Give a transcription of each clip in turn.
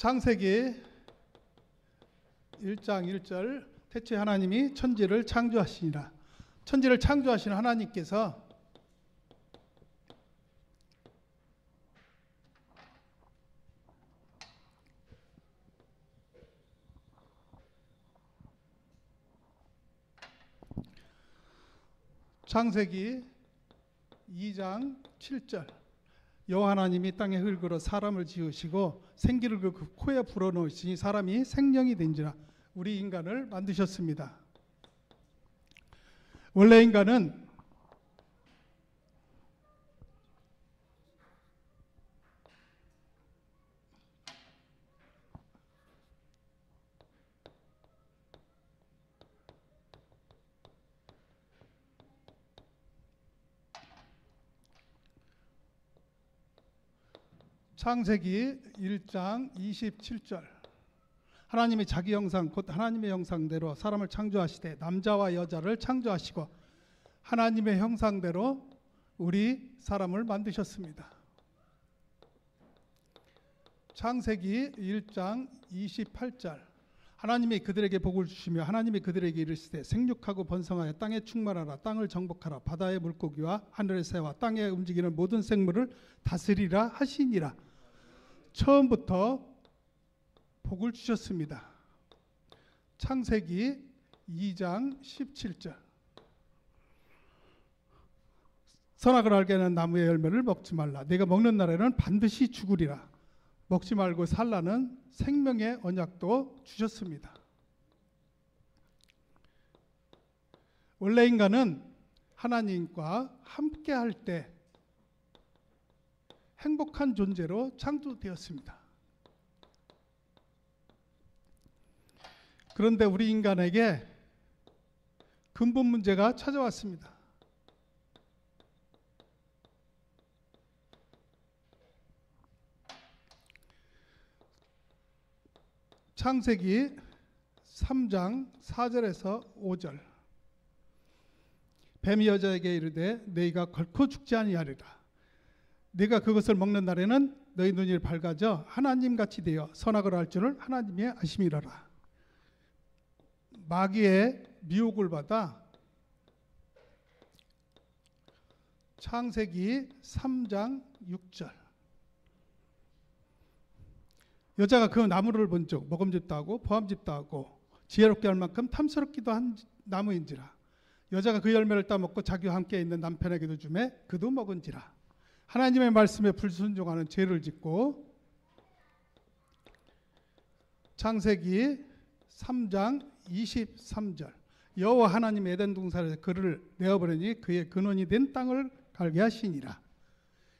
창세기 1장 1절 태초에 하나님이 천지를 창조하시니라. 천지를 창조하신 하나님께서 창세기 2장 7절 여호와 하나님이 땅에 흙으로 사람을 지으시고 생기를 그 코에 불어넣으시니 사람이 생명이 된지라. 우리 인간을 만드셨습니다. 원래 인간은 창세기 1장 27절 하나님이 자기 형상 곧 하나님의 형상대로 사람을 창조하시되 남자와 여자를 창조하시고 하나님의 형상대로 우리 사람을 만드셨습니다. 창세기 1장 28절 하나님이 그들에게 복을 주시며 하나님이 그들에게 이르시되 생육하고 번성하여 땅에 충만하라. 땅을 정복하라. 바다의 물고기와 하늘의 새와 땅에 움직이는 모든 생물을 다스리라 하시니라. 처음부터 복을 주셨습니다. 창세기 2장 17절 선악을 알게 하는 나무의 열매를 먹지 말라. 네가 먹는 날에는 반드시 죽으리라. 먹지 말고 살라는 생명의 언약도 주셨습니다. 원래 인간은 하나님과 함께 할 때 행복한 존재로 창조되었습니다. 그런데 우리 인간에게 근본 문제가 찾아왔습니다. 창세기 3장 4절에서 5절 뱀이 여자에게 이르되 너희가 결코 죽지 아니하리라. 네가 그것을 먹는 날에는 너희 눈이 밝아져 하나님같이 되어 선악을 알 줄을 하나님이 아심이라라. 마귀의 미혹을 받아 창세기 3장 6절 여자가 그 나무를 본 적 먹음직도 하고 보암직도 하고 지혜롭게 할 만큼 탐스럽기도 한 나무인지라. 여자가 그 열매를 따먹고 자기와 함께 있는 남편에게도 주매 그도 먹은지라. 하나님의 말씀에 불순종하는 죄를 짓고 창세기 3장 23절 여호와 하나님 에덴 동산에서 그를 내어버리니 그의 근원이 된 땅을 갈게 하시니라.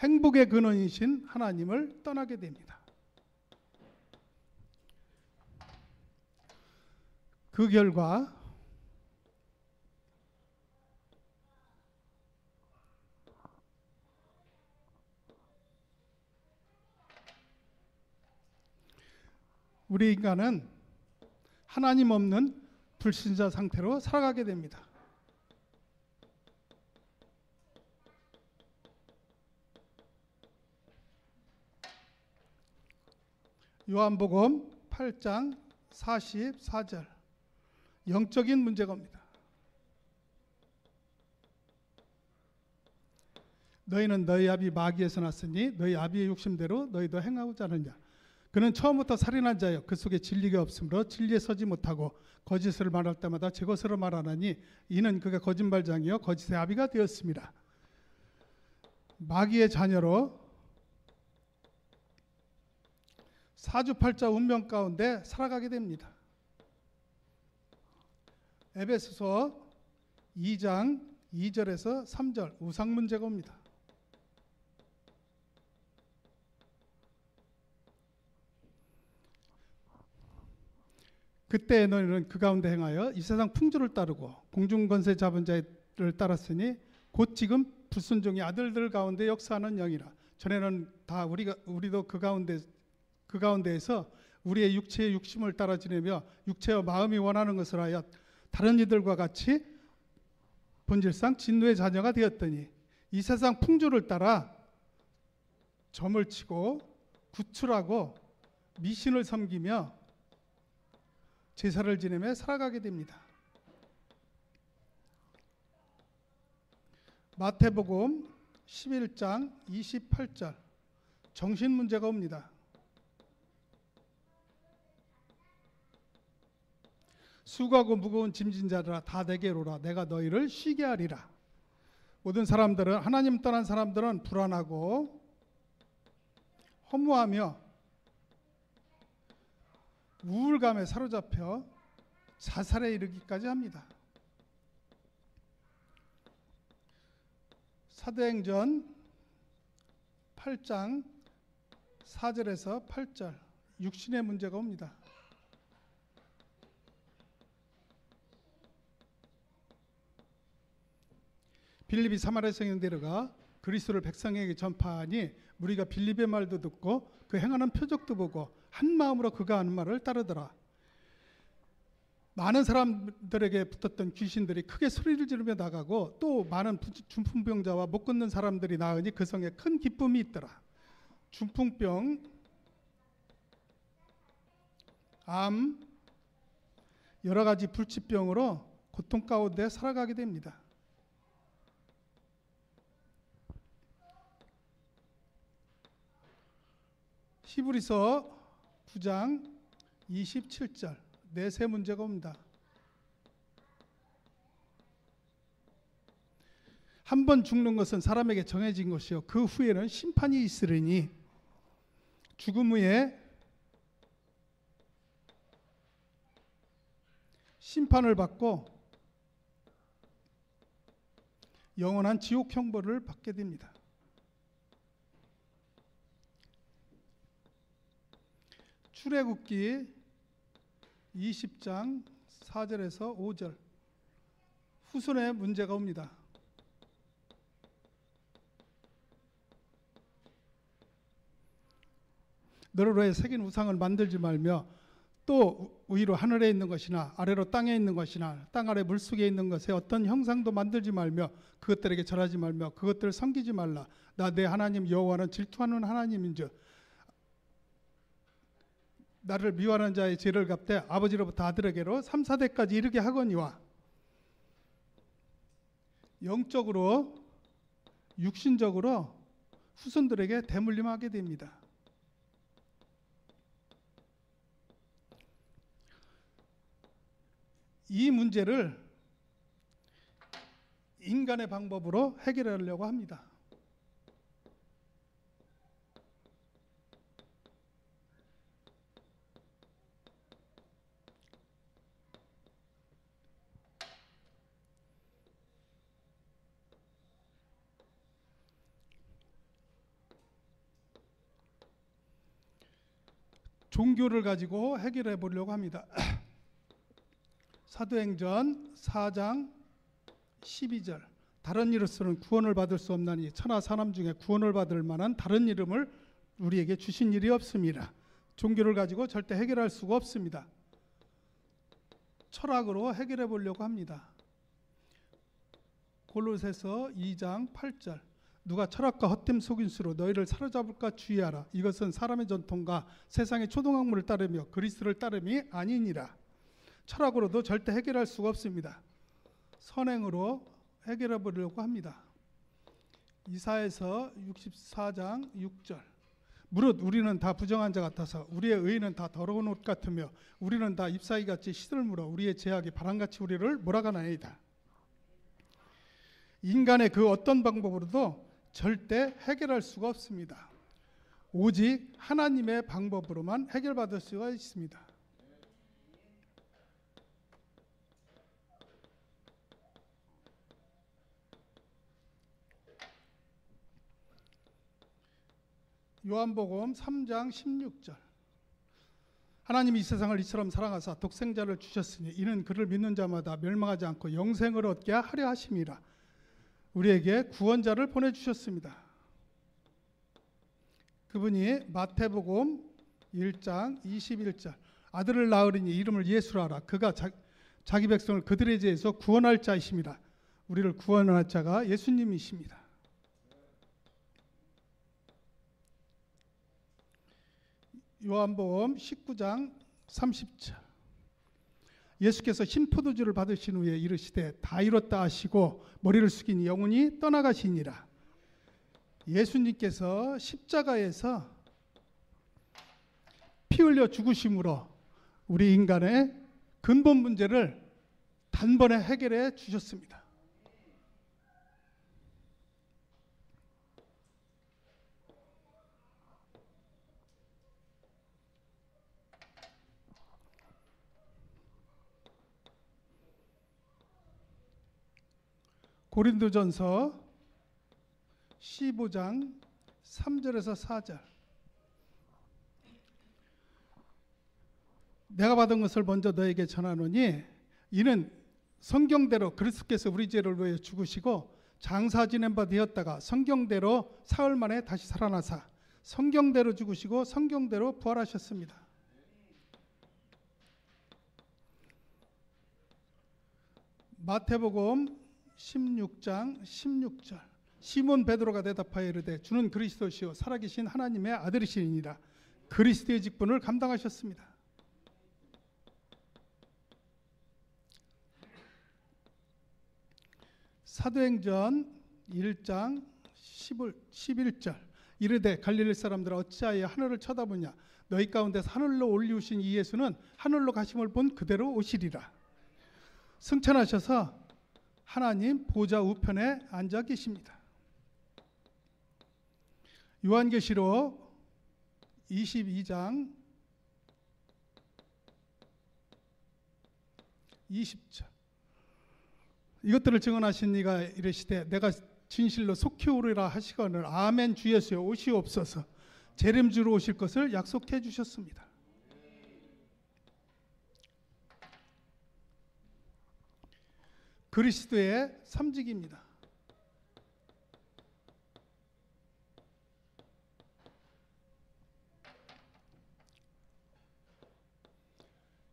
행복의 근원이신 하나님을 떠나게 됩니다. 그 결과 우리 인간은 하나님 없는 불신자 상태로 살아가게 됩니다. 요한복음 8장 44절 영적인 문제가 옵니다. 너희는 너희 아비 마귀에서 났으니 너희 아비의 욕심대로 너희도 행하고자 하느냐. 그는 처음부터 살인한 자여 그 속에 진리가 없으므로 진리에 서지 못하고 거짓을 말할 때마다 제 것으로 말하나니 이는 그가 거짓말장이요 거짓의 아비가 되었습니다. 마귀의 자녀로 사주팔자 운명 가운데 살아가게 됩니다. 에베소서 2장 2절에서 3절 우상 문제가 옵니다. 그때 너희는 그 가운데 행하여 이 세상 풍조를 따르고 공중권세 잡은 자를 따랐으니 곧 지금 불순종의 아들들 가운데 역사하는 영이라. 전에는 다 우리도 그 가운데에서 우리의 육체의 육심을 따라 지내며 육체와 마음이 원하는 것을 하여 다른 이들과 같이 본질상 진노의 자녀가 되었더니 이 세상 풍조를 따라 점을 치고 구출하고 미신을 섬기며 제사를 지내며 살아가게 됩니다. 마태복음 11장 28절 정신 문제가 옵니다. 수고하고 무거운 짐진 자들아 다 내게로 오라 내가 너희를 쉬게 하리라. 모든 사람들은 하나님 떠난 사람들은 불안하고 허무하며 우울감에 사로잡혀 자살에 이르기까지 합니다. 사도행전 8장 4절에서 8절 육신의 문제가 옵니다. 빌립이 사마리아 성에 데려가 그리스도를 백성에게 전파하니 무리가 빌립의 말도 듣고 그 행하는 표적도 보고 한 마음으로 그가 하는 말을 따르더라. 많은 사람들에게 붙었던 귀신들이 크게 소리를 지르며 나가고 또 많은 중풍병자와 못 걷는 사람들이 나으니 그 성에 큰 기쁨이 있더라. 중풍병, 암, 여러 가지 불치병으로 고통 가운데 살아가게 됩니다. 히브리서 9장 27절 내세 문제가 옵니다. 한 번 죽는 것은 사람에게 정해진 것이요 그 후에는 심판이 있으리니 죽음 후에 심판을 받고 영원한 지옥 형벌을 받게 됩니다. 출애굽기 20장 4절에서 5절 후손의 문제가 옵니다. 너로 새긴 우상을 만들지 말며 또 위로 하늘에 있는 것이나 아래로 땅에 있는 것이나 땅 아래 물속에 있는 것에 어떤 형상도 만들지 말며 그것들에게 절하지 말며 그것들을 섬기지 말라. 나 내 하나님 여호와는 질투하는 하나님인즉 나를 미워하는 자의 죄를 갚되 아버지로부터 아들에게로 3, 4대까지 이르게 하거니와 영적으로 육신적으로 후손들에게 대물림하게 됩니다. 이 문제를 인간의 방법으로 해결하려고 합니다. 종교를 가지고 해결해 보려고 합니다. 사도행전 4장 12절 다른 이로서는 구원을 받을 수 없나니 천하 사람 중에 구원을 받을 만한 다른 이름을 우리에게 주신 일이 없습니다. 종교를 가지고 절대 해결할 수가 없습니다. 철학으로 해결해 보려고 합니다. 골로새서 2장 8절 누가 철학과 헛됨 속임수로 너희를 사로잡을까 주의하라. 이것은 사람의 전통과 세상의 초등학문을 따르며 그리스도를 따름이 아니니라. 철학으로도 절대 해결할 수가 없습니다. 선행으로 해결해 보려고 합니다. 이사야서 64장 6절 무릇 우리는 다 부정한 자 같아서 우리의 의는 다 더러운 옷 같으며 우리는 다 잎사귀같이 시들물어 우리의 죄악이 바람같이 우리를 몰아가나이다. 인간의 그 어떤 방법으로도 절대 해결할 수가 없습니다. 오직 하나님의 방법으로만 해결받을 수가 있습니다. 요한복음 3장 16절 하나님이 이 세상을 이처럼 사랑하사 독생자를 주셨으니 이는 그를 믿는 자마다 멸망하지 않고 영생을 얻게 하려 하심이라. 우리에게 구원자를 보내주셨습니다. 그분이 마태복음 1장 21절 아들을 낳으리니 이름을 예수라 하라. 그가 자기 백성을 그들의 죄에서 구원할 자이십니다. 우리를 구원할 자가 예수님이십니다. 요한복음 19장 30절. 예수께서 신포도주를 받으신 후에 이르시되 다 이뤘다 하시고 머리를 숙이니 영혼이 떠나가시니라. 예수님께서 십자가에서 피 흘려 죽으심으로 우리 인간의 근본 문제를 단번에 해결해 주셨습니다. 고린도전서 15장 3절에서 4절. 내가 받은 것을 먼저 너에게 전하노니 이는 성경대로 그리스도께서 우리 죄를 위해 죽으시고 장사 지낸 바 되었다가 성경대로 사흘 만에 다시 살아나사 성경대로 죽으시고 성경대로 부활하셨습니다. 마태복음 16장 16절. 시몬 베드로가 대답하여 이르되 주는 그리스도시요 살아계신 하나님의 아들이시니라. 그리스도의 직분을 감당하셨습니다. 사도행전 1장 11절. 이르되 갈릴리 사람들아 어찌하여 하늘을 쳐다보냐. 너희 가운데서 하늘로 올리우신 이 예수는 하늘로 가심을 본 그대로 오시리라. 승천하셔서 하나님 보좌 우편에 앉아 계십니다. 요한계시록 22장 20절. 이것들을 증언하신 이가 이르시되 내가 진실로 속히 오리라 하시거늘 아멘 주 예수여 오시옵소서. 재림주로 오실 것을 약속해 주셨습니다. 그리스도의 삼직입니다.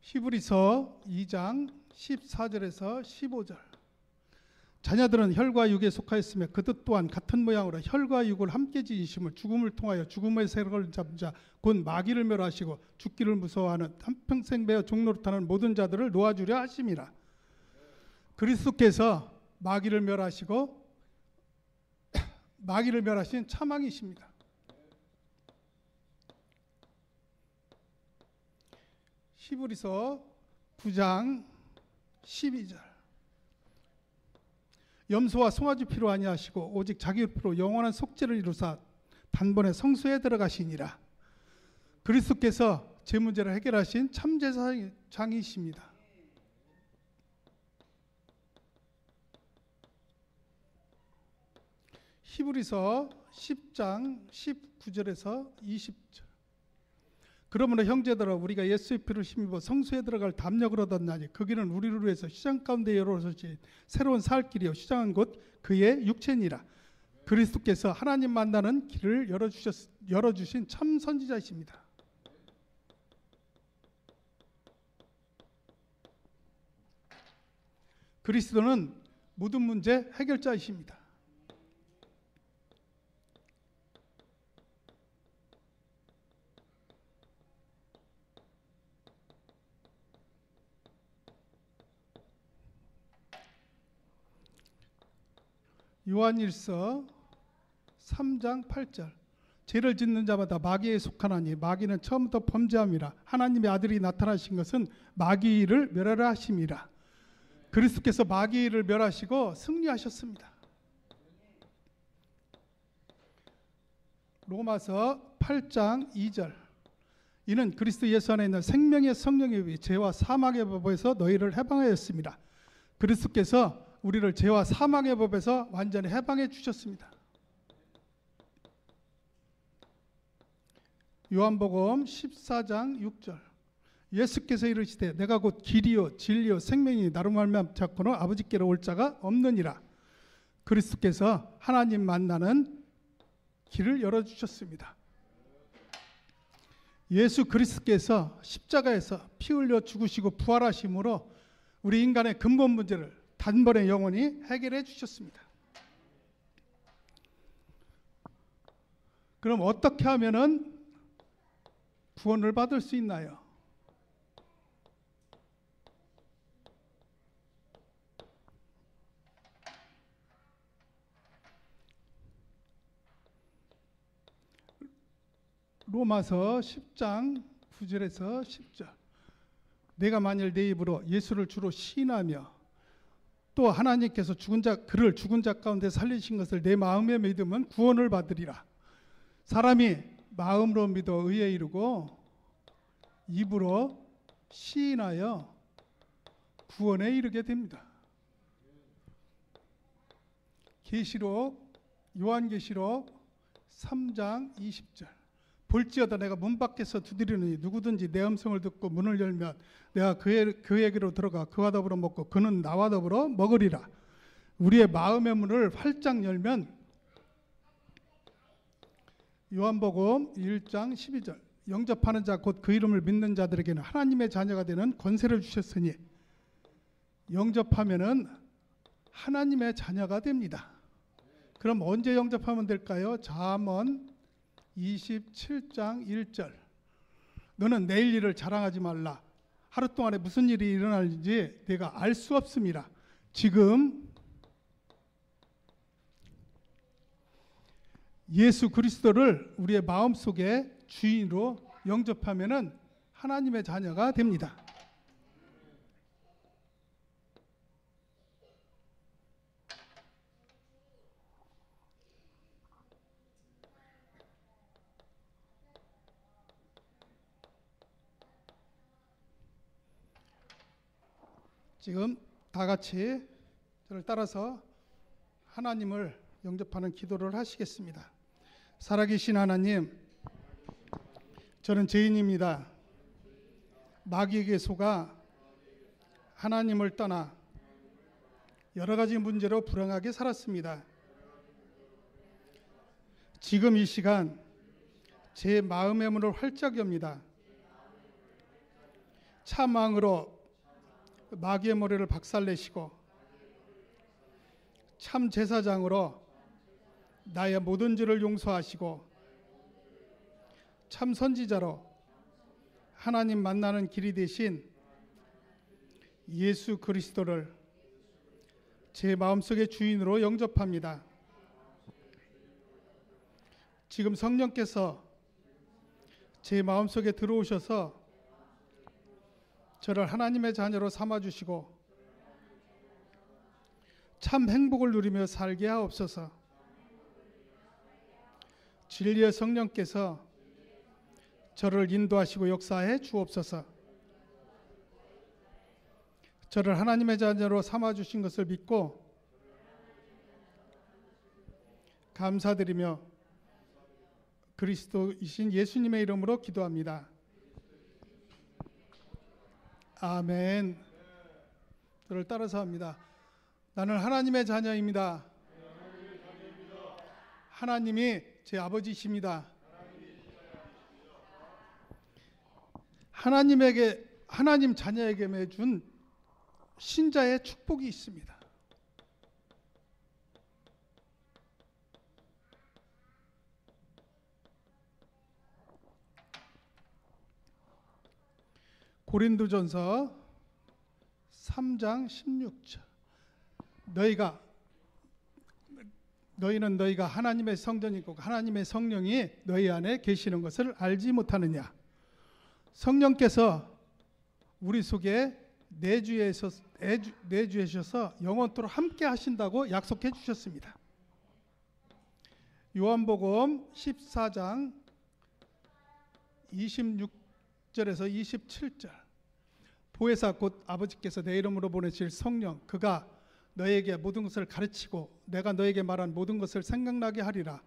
히브리서 2장 14절에서 15절. 자녀들은 혈과 육에 속하였으며 그들 또한 같은 모양으로 혈과 육을 함께 지니심을 죽음을 통하여 죽음의 세력을 잡은 자 곧 마귀를 멸하시고 죽기를 무서워하는 한평생 매어 종노릇하는 모든 자들을 놓아주려 하심이라. 그리스도께서 마귀를 멸하시고 마귀를 멸하신 참왕이십니다. 히브리서 9장 12절. 염소와 송아지 피로 아니하시고 오직 자기 피로 영원한 속죄를 이루사 단번에 성소에 들어가시니라. 그리스도께서 제 문제를 해결하신 참제사장이십니다. 히브리서 10장 19절에서 20절. 그러므로 형제들아 우리가 예수의 피를 힘입어 성소에 들어갈 담력을 얻었나니 그 길은 우리를 위해서 시장 가운데 열어주신 새로운 살 길이요 시장은 곧 그의 육체니라. 그리스도께서 하나님 만나는 길을 열어주신 참 선지자이십니다. 그리스도는 모든 문제 해결자이십니다. 요한일서 3장 8절. 죄를 짓는 자마다 마귀에 속하나니 마귀는 처음부터 범죄함이라. 하나님의 아들이 나타나신 것은 마귀를 멸하라 하심이라. 그리스도께서 마귀를 멸하시고 승리하셨습니다. 로마서 8장 2절. 이는 그리스도 예수 안에 있는 생명의 성령에 의해 죄와 사망의 법에서 너희를 해방하였습니다. 그리스도께서 우리를 죄와 사망의 법에서 완전히 해방해 주셨습니다. 요한복음 14장 6절. 예수께서 이르시되 내가 곧 길이요 진리요 생명이니 나로 말미암아 자고는 아버지께로 올 자가 없느니라. 그리스도께서 하나님 만나는 길을 열어주셨습니다. 예수 그리스도께서 십자가에서 피 흘려 죽으시고 부활하심으로 우리 인간의 근본 문제를 단번에 영원히 해결해 주셨습니다. 그럼 어떻게 하면은 구원을 받을 수 있나요? 로마서 10장 9절에서 10절. 내가 만일 내 입으로 예수를 주로 시인하며 또 하나님께서 그를 죽은 자 가운데 살리신 것을 내 마음에 믿으면 구원을 받으리라. 사람이 마음으로 믿어 의에 이르고 입으로 시인하여 구원에 이르게 됩니다. 요한계시록 3장 20절. 볼지어다 내가 문 밖에서 두드리느니 누구든지 내 음성을 듣고 문을 열면 내가 그에게로 들어가 그와 더불어 먹고 그는 나와 더불어 먹으리라. 우리의 마음의 문을 활짝 열면 요한복음 1장 12절. 영접하는 자 곧 그 이름을 믿는 자들에게는 하나님의 자녀가 되는 권세를 주셨으니 영접하면은 하나님의 자녀가 됩니다. 그럼 언제 영접하면 될까요? 잠언 27장 1절. 너는 내일 일을 자랑하지 말라. 하루 동안에 무슨 일이 일어날지 내가 알 수 없습니다. 지금 예수 그리스도를 우리의 마음속에 주인으로 영접하면은 하나님의 자녀가 됩니다. 지금 다 같이 저를 따라서 하나님을 영접하는 기도를 하시겠습니다. 살아계신 하나님, 저는 죄인입니다. 마귀에게 속아 하나님을 떠나 여러 가지 문제로 불행하게 살았습니다. 지금 이 시간 제 마음의 문을 활짝 엽니다. 참망으로 마귀의 머리를 박살내시고 참 제사장으로 나의 모든 죄를 용서하시고 참 선지자로 하나님 만나는 길이 되신 예수 그리스도를 제 마음속의 주인으로 영접합니다. 지금 성령께서 제 마음속에 들어오셔서 저를 하나님의 자녀로 삼아주시고 참 행복을 누리며 살게 하옵소서. 진리의 성령께서 저를 인도하시고 역사해 주옵소서. 저를 하나님의 자녀로 삼아주신 것을 믿고 감사드리며 그리스도이신 예수님의 이름으로 기도합니다. 아멘. 저를 따라서 합니다. 나는 하나님의 자녀입니다. 하나님이 제 아버지십니다. 하나님 자녀에게 맺은 신자의 축복이 있습니다. 고린도전서 3장 16절. 너희는 너희가 하나님의 성전이고 하나님의 성령이 너희 안에 계시는 것을 알지 못하느냐. 성령께서 우리 속에 내주하셔서 영원토록 함께 하신다고 약속해 주셨습니다. 요한복음 14장 26절에서 27절. 보혜사 곧 아버지께서 내 이름으로 보내실 성령, 그가 너에게 모든 것을 가르치고 내가 너에게 말한 모든 것을 생각나게 하리라.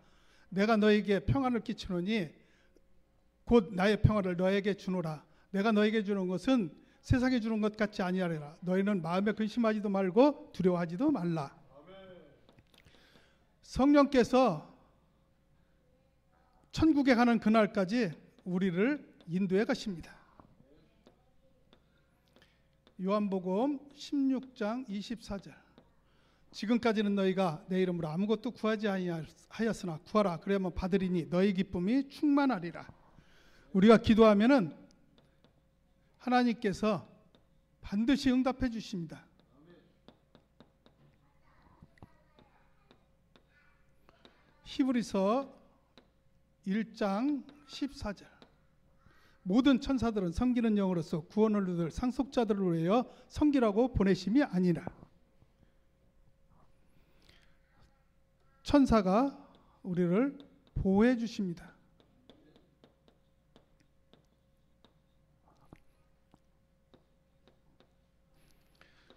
내가 너에게 평안을 끼치노니 곧 나의 평안을 너에게 주노라. 내가 너에게 주는 것은 세상에 주는 것 같지 아니하리라. 너희는 마음에 근심하지도 말고 두려워하지도 말라. 성령께서 천국에 가는 그날까지 우리를 인도해 가십니다. 요한복음 16장 24절. 지금까지는 너희가 내 이름으로 아무것도 구하지 아니하였으나 구하라 그러면 받으리니 너희 기쁨이 충만하리라. 우리가 기도하면은 하나님께서 반드시 응답해 주십니다. 히브리서 1장 14절. 모든 천사들은 섬기는 영으로서 구원을 얻을 상속자들을 위하여 섬기라고 보내심이 아니라. 천사가 우리를 보호해 주십니다.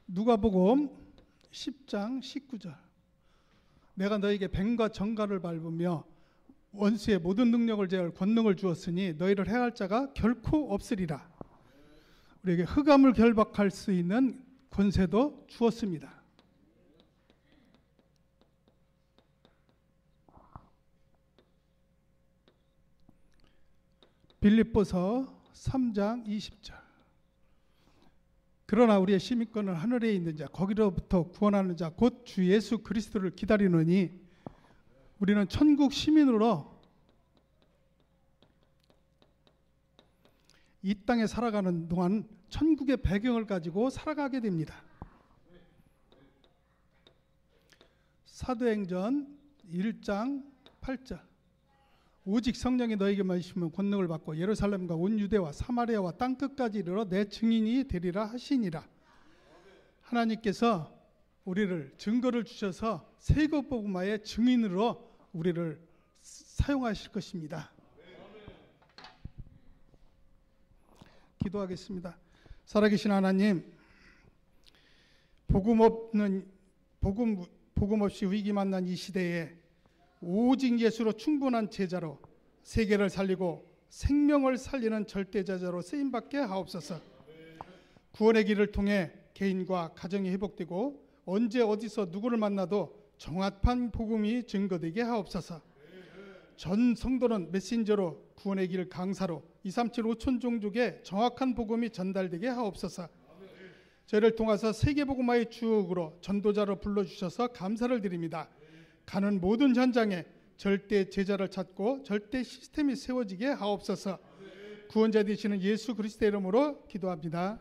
누가복음 10장 19절. 내가 너에게 뱀과 정갈을 밟으며 원수의 모든 능력을 제할 권능을 주었으니 너희를 해할 자가 결코 없으리라. 우리에게 흑암을 결박할 수 있는 권세도 주었습니다. 빌립보서 3장 20절. 그러나 우리의 시민권은 하늘에 있는 자, 거기로부터 구원하는 자, 곧 주 예수 그리스도를 기다리노니 우리는 천국 시민으로 이 땅에 살아가는 동안 천국의 배경을 가지고 살아가게 됩니다. 사도행전 1장 8절. 오직 성령이 너에게만 있으면 권능을 받고 예루살렘과 온 유대와 사마리아와 땅끝까지 이르러 내 증인이 되리라 하시니라. 하나님께서 우리를 증거를 주셔서 세계복음화의 증인으로 우리를 사용하실 것입니다. 기도하겠습니다. 살아계신 하나님, 복음 없이 위기 만난 이 시대에 오직 예수로 충분한 제자로 세계를 살리고 생명을 살리는 절대제자로 쓰임받게 하옵소서. 구원의 길을 통해 개인과 가정이 회복되고 언제 어디서 누구를 만나도 정확한 복음이 증거되게 하옵소서. 전 성도는 메신저로 구원의 길 강사로 237 5천 종족에 정확한 복음이 전달되게 하옵소서. 저희를 통해서 세계복음화의 주역으로 전도자로 불러주셔서 감사를 드립니다. 가는 모든 현장에 절대 제자를 찾고 절대 시스템이 세워지게 하옵소서. 구원자 되시는 예수 그리스도의 이름으로 기도합니다.